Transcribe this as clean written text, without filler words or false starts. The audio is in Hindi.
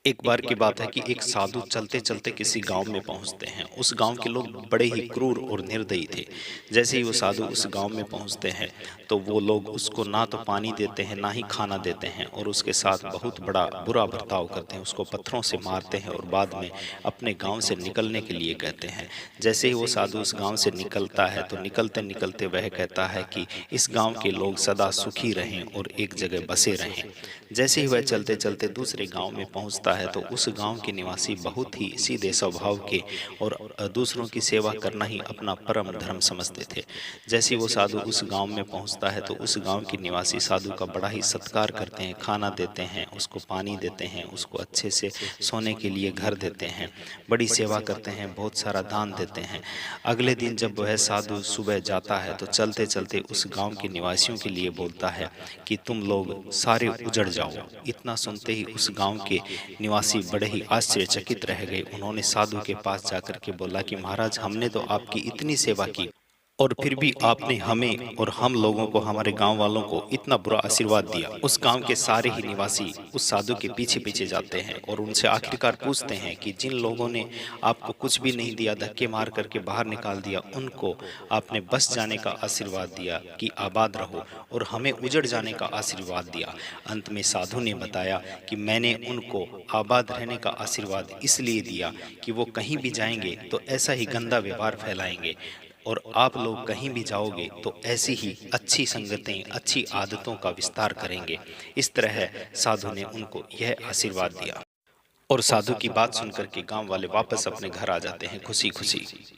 एक बार की बात है कि एक साधु चलते चलते किसी गांव में पहुंचते हैं। उस गांव के लोग बड़े ही क्रूर और निर्दयी थे। जैसे ही वो साधु उस गांव में पहुंचते हैं तो वो लोग उसको ना तो पानी देते हैं ना ही खाना देते हैं, और उसके साथ बहुत बड़ा बुरा बर्ताव करते हैं। उसको पत्थरों से मारते हैं और बाद में अपने गांव से निकलने के लिए कहते हैं। जैसे ही वो साधु उस गांव से निकलता है तो निकलते निकलते वह कहता है कि इस गांव के लोग सदा सुखी रहें और एक जगह बसे रहें। जैसे ही वह चलते चलते दूसरे गांव में पहुंचता है तो उस गांव के निवासी बहुत ही सीधे स्वभाव के और दूसरों की सेवा करना ही अपना परम धर्म समझते थे। जैसे ही वो साधु उस गांव में पहुंचता है तो उस गांव के निवासी साधु का बड़ा ही सत्कार करते हैं, खाना देते हैं, उसको पानी देते हैं, उसको अच्छे से सोने के लिए घर देते हैं, बड़ी सेवा करते हैं, बहुत सारा दान देते हैं। अगले दिन जब वह साधु सुबह जाता है तो चलते चलते उस गांव के निवासियों के लिए बोलता है कि तुम लोग सारे उजड़ जाओ। इतना सुनते ही उस गांव के निवासी बड़े ही आश्चर्यचकित रह गए। उन्होंने साधु के पास जाकर के बोला कि महाराज, हमने तो आपकी इतनी सेवा की और फिर भी आपने हमें और हम लोगों को, हमारे गांव वालों को इतना बुरा आशीर्वाद दिया। उस गांव के सारे ही निवासी उस साधु के पीछे पीछे जाते हैं और उनसे आखिरकार पूछते हैं कि जिन लोगों ने आपको कुछ भी नहीं दिया, धक्के मार करके बाहर निकाल दिया, उनको आपने बस जाने का आशीर्वाद दिया कि आबाद रहो, और हमें उजड़ जाने का आशीर्वाद दिया। अंत में साधु ने बताया कि मैंने उनको आबाद रहने का आशीर्वाद इसलिए दिया कि वो कहीं भी जाएंगे तो ऐसा ही गंदा व्यवहार फैलाएंगे, और आप लोग कहीं भी जाओगे तो ऐसी ही अच्छी संगतें, अच्छी आदतों का विस्तार करेंगे। इस तरह साधु ने उनको यह आशीर्वाद दिया। और साधु की बात सुनकर के गांव वाले वापस अपने घर आ जाते हैं खुशी खुशी।